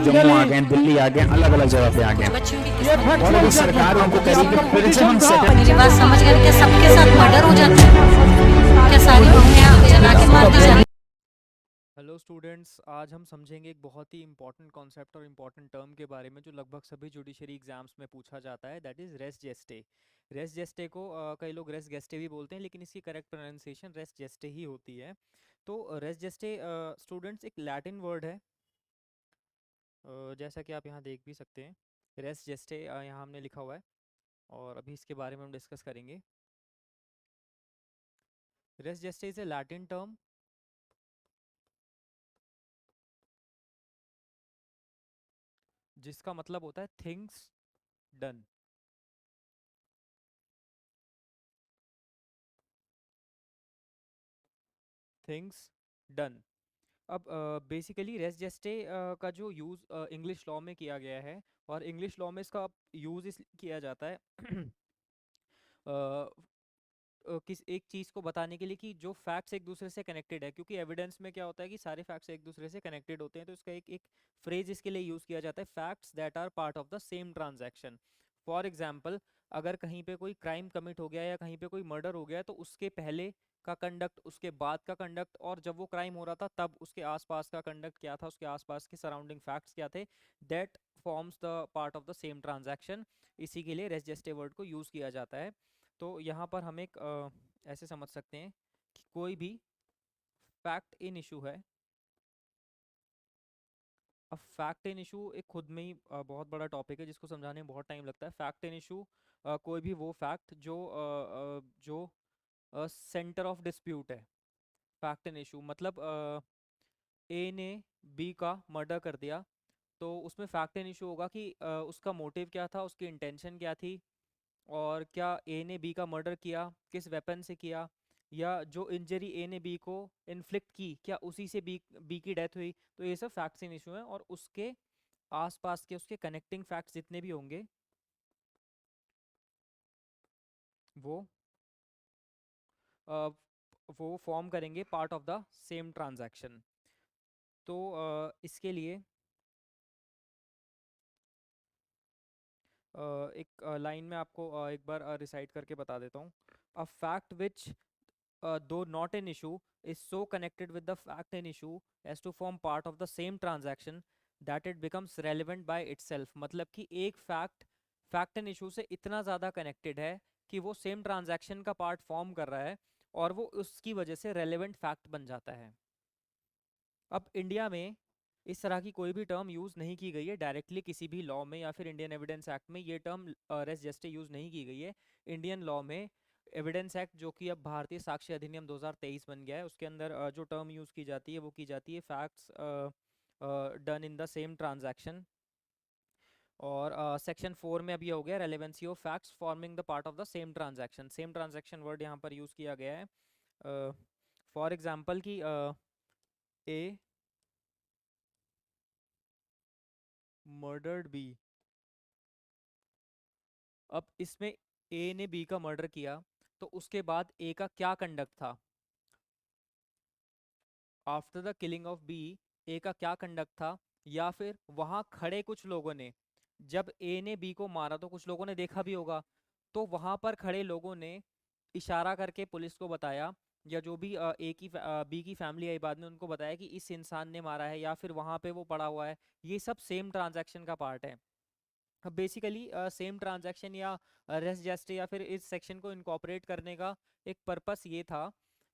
जम्मू आ गए, दिल्ली आ गए, अलग अलग जगह पे आ गए। बच्चियों की ये किस्मत और अभी फैक्चुअल चेक है सरकार उनको कह रही है कि फिर से हम मेरी बात सेटल। समझ गए? क्या सबके साथ मर्डर हो जाता है? क्या सारी बहुएं जला के मार दी जाती? हेलो स्टूडेंट्स, आज हम समझेंगे एक बहुत ही इंपॉर्टेंट कॉन्सेप्ट और इंपॉर्टेंट टर्म के बारे में जो लगभग सभी जुडिशरी एग्जाम्स में पूछा जाता है, that is res gestae. Res gestae को कई लोग रेस गेस्टे भी बोलते हैं, लेकिन इसकी करेक्ट प्रोनाउंसिएशन रेस जेस्टे ही होती है। तो रेस जेस्टे स्टूडेंट्स एक लैटिन वर्ड है, जैसा कि आप यहाँ देख भी सकते हैं। रेस जेस्टे यहाँ हमने लिखा हुआ है और अभी इसके बारे में हम डिस्कस करेंगे। Res gestae is a Latin term जिसका मतलब होता है थिंग्स डन। Things done. अब बेसिकली रेस जेस्टे का जो यूज़ इंग्लिश लॉ में किया गया है, और इंग्लिश लॉ में इसका यूज़ इस किया जाता है किस एक चीज़ को बताने के लिए कि जो फैक्ट्स एक दूसरे से कनेक्टेड है, क्योंकि एविडेंस में क्या होता है कि सारे फैक्ट्स एक दूसरे से कनेक्टेड होते हैं। तो इसका एक एक फ्रेज इसके लिए यूज़ किया जाता है, facts that are part of the same transaction. For example, अगर कहीं पे कोई क्राइम कमिट हो गया या कहीं पे कोई मर्डर हो गया, तो उसके पहले का कंडक्ट, उसके बाद का कंडक्ट, और जब वो क्राइम हो रहा था तब उसके आसपास का कंडक्ट क्या था, उसके आसपास के सराउंडिंग फैक्ट्स क्या थे, that forms the part of the same transaction. इसी के लिए रेस जेस्टे वर्ड को यूज़ किया जाता है। तो यहाँ पर हम एक ऐसे समझ सकते हैं कि कोई भी फैक्ट इन इशू है। अब फैक्ट इन इशू एक खुद में ही बहुत बड़ा टॉपिक है जिसको समझाने में बहुत टाइम लगता है। फैक्ट इन इशू कोई भी वो फैक्ट जो सेंटर ऑफ डिस्प्यूट है। फैक्ट इन इशू मतलब ए ने बी का मर्डर कर दिया, तो उसमें फैक्ट इन इशू होगा कि उसका मोटिव क्या था, उसकी इंटेंशन क्या थी, और क्या ए ने बी का मर्डर किया, किस वेपन से किया, या जो इंजरी ए ने बी को इन्फ्लिक्ट की क्या उसी से बी की डेथ हुई। तो ये सब फैक्ट्स इन इशू हैं, और उसके आसपास के उसके कनेक्टिंग फैक्ट्स जितने भी होंगे वो अ, वो फॉर्म करेंगे part of the same transaction. तो इसके लिए एक लाइन में आपको एक बार रिसाइट करके बता देता हूँ। A fact which though not an issue is so connected with the fact an issue as to form part of the same transaction that it becomes relevant by itself। मतलब कि एक फैक्ट एंड इशू से इतना ज़्यादा connected है कि वो same transaction का पार्ट फॉर्म कर रहा है, और वो उसकी वजह से रेलेवेंट फैक्ट बन जाता है। अब इंडिया में इस तरह की कोई भी टर्म यूज़ नहीं की गई है डायरेक्टली किसी भी लॉ में, या फिर इंडियन एविडेंस एक्ट में ये टर्म रेस जेस्टे यूज़ नहीं की गई है। इंडियन लॉ में एविडेंस एक्ट, जो कि अब भारतीय साक्ष्य अधिनियम 2023 बन गया है, उसके अंदर जो टर्म यूज़ की जाती है वो की जाती है facts done in the same transaction. और सेक्शन 4 में अभी हो गया relevancy of facts forming the part of the same transaction. Same transaction word यहाँ पर यूज़ किया गया है। फॉर एग्जाम्पल कि ए मर्डर्ड बी। अब इसमें ए ने बी का मर्डर किया, तो उसके बाद ए का क्या कंडक्ट था। After the killing of B A का क्या कंडक्ट था, या फिर वहां खड़े कुछ लोगों ने, जब ए ने बी को मारा तो कुछ लोगों ने देखा भी होगा, तो वहां पर खड़े लोगों ने इशारा करके पुलिस को बताया, या जो भी बी की फैमिली आई बाद में उनको बताया कि इस इंसान ने मारा है, या फिर वहां पे वो पड़ा हुआ है। ये सब सेम ट्रांजैक्शन का पार्ट है। बेसिकली सेम ट्रांजैक्शन या रेस्ट जेस्टे या फिर इस सेक्शन को इनकॉर्पोरेट करने का एक पर्पस ये था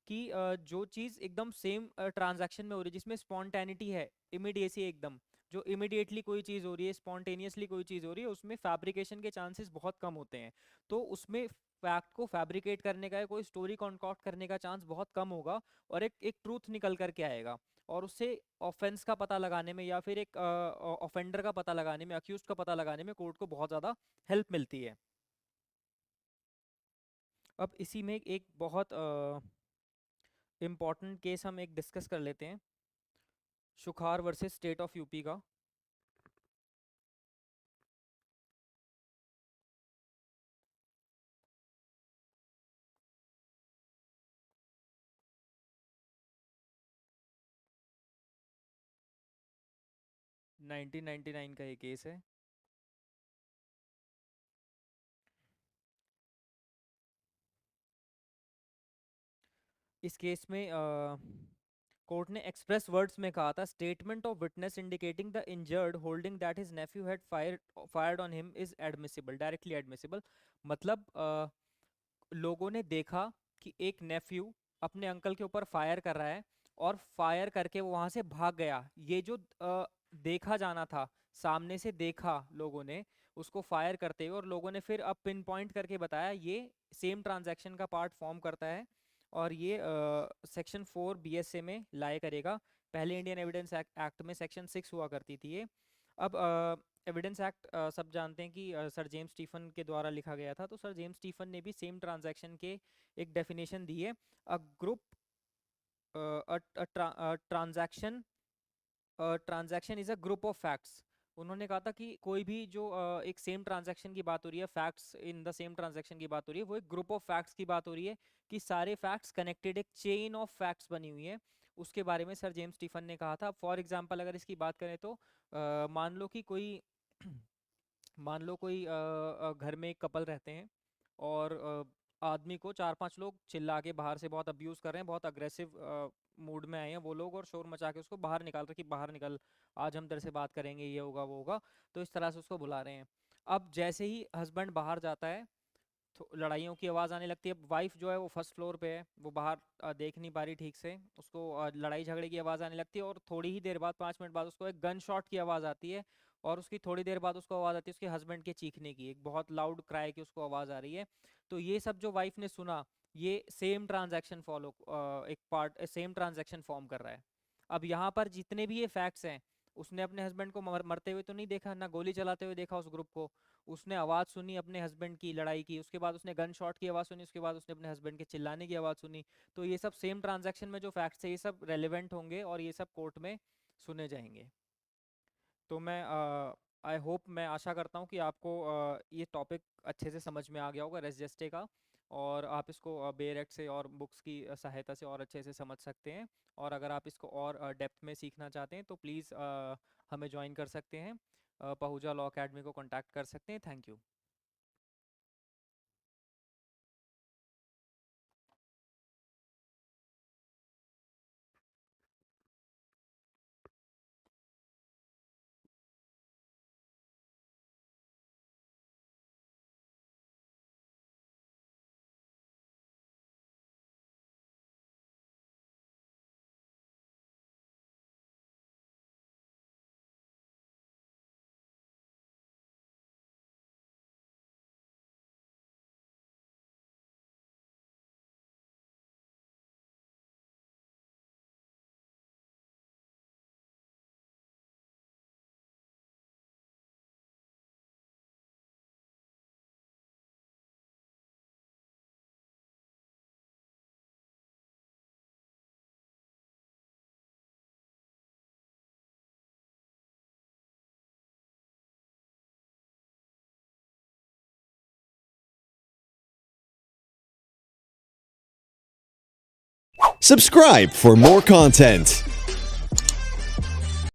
कि जो चीज़ एकदम सेम ट्रांजैक्शन में हो रही है, जिसमें स्पॉन्टेनिटी है, इमिडिएसी एकदम, जो इमिडिएटली कोई चीज़ हो रही है, स्पॉन्टेनियसली कोई चीज़ हो रही है, उसमें फैब्रिकेशन के चांसेस बहुत कम होते हैं। तो उसमें फैक्ट को फैब्रिकेट करने का या कोई स्टोरी कॉन्कॉक्ट करने का चांस बहुत कम होगा, और एक ट्रूथ निकल करके आएगा, और उससे ऑफेंस का पता लगाने में या फिर एक ऑफेंडर का पता लगाने में, अक्यूज का पता लगाने में कोर्ट को बहुत ज़्यादा हेल्प मिलती है। अब इसी में एक बहुत इम्पॉर्टेंट केस हम एक डिस्कस कर लेते हैं, सुखार वर्सेस स्टेट ऑफ यूपी का। 1999 का ये केस है। इस केस में कोर्ट ने एक्सप्रेस वर्ड्स में कहा था, statement of witness indicating the injured holding that his Neiphiu had fired on him is admissible, directly admissible. मतलब लोगों ने देखा कि एक नेफ्यू अपने अंकल के ऊपर फायर कर रहा है और फायर करके वो वहां से भाग गया। ये जो देखा जाना था, सामने से देखा लोगों ने उसको फायर करते हुए, और लोगों ने फिर अब पिन पॉइंट करके बताया ये सेम ट्रांजैक्शन का पार्ट फॉर्म करता है और ये सेक्शन 4 BSA में लाए करेगा। पहले इंडियन एविडेंस एक्ट में सेक्शन 6 हुआ करती थी ये। अब एविडेंस एक्ट सब जानते हैं कि सर जेम्स स्टीफन के द्वारा लिखा गया था। तो सर जेम्स स्टीफन ने भी सेम ट्रांजैक्शन के एक डेफिनेशन दी है, a group transaction is a group of facts. उन्होंने कहा था कि कोई भी जो एक सेम ट्रांजैक्शन की बात हो रही है, facts in the same transaction की बात हो रही है, वो एक ग्रुप ऑफ फैक्ट्स की बात हो रही है कि सारे फैक्ट्स कनेक्टेड, एक चेन ऑफ फैक्ट्स बनी हुई है। उसके बारे में सर जेम्स स्टीफन ने कहा था। फॉर एग्जांपल अगर इसकी बात करें तो मान लो कि कोई मान लो कोई घर में एक कपल रहते हैं और आदमी को 4-5 लोग चिल्ला के बाहर से बहुत अब्यूज कर रहे हैं, बहुत अग्रेसिव मूड में आए हैं वो लोग, और शोर मचा के उसको बाहर निकाल रहे कि बाहर निकल, आज हम तेरे से बात करेंगे, ये होगा वो होगा। तो इस तरह से उसको बुला रहे हैं। अब जैसे ही हस्बैंड बाहर जाता है तो लड़ाइयों की आवाज़ आने लगती है। वाइफ जो है वो फर्स्ट फ्लोर पे है, वो बाहर देख नहीं पा रही ठीक से, उसको लड़ाई झगड़े की आवाज़ आने लगती है। और थोड़ी ही देर बाद, 5 मिनट बाद, उसको एक गन शॉट की आवाज़ आती है। और उसकी थोड़ी देर बाद उसको आवाज़ आती है उसके हस्बैंड के चीखने की, एक बहुत लाउड क्राई की उसको आवाज़ आ रही है। तो ये सब जो वाइफ ने सुना, ये सेम ट्रांजैक्शन फॉलो एक पार्ट सेम ट्रांजैक्शन फॉर्म कर रहा है। अब यहाँ पर जितने भी ये फैक्ट्स हैं, उसने अपने हस्बैंड को मरते हुए तो नहीं देखा, ना गोली चलाते हुए देखा उस ग्रुप को। उसने आवाज़ सुनी अपने हस्बैंड की लड़ाई की, उसके बाद उसने गन शॉट की आवाज़ सुनी, उसके बाद उसने अपने हस्बैंड के चिल्लाने की आवाज़ सुनी। तो ये सब सेम ट्रांजैक्शन में जो फैक्ट्स है ये सब रेलिवेंट होंगे और ये सब कोर्ट में सुने जाएंगे। तो मैं आई होप, मैं आशा करता हूँ कि आपको ये टॉपिक अच्छे से समझ में आ गया होगा रेस जेस्टे का, और आप इसको बेयर एक्ट से और बुक्स की सहायता से और अच्छे से समझ सकते हैं। और अगर आप इसको और डेप्थ में सीखना चाहते हैं तो प्लीज़ हमें ज्वाइन कर सकते हैं, पहूजा लॉ अकेडमी को कॉन्टैक्ट कर सकते हैं। Thank you. Subscribe for more content.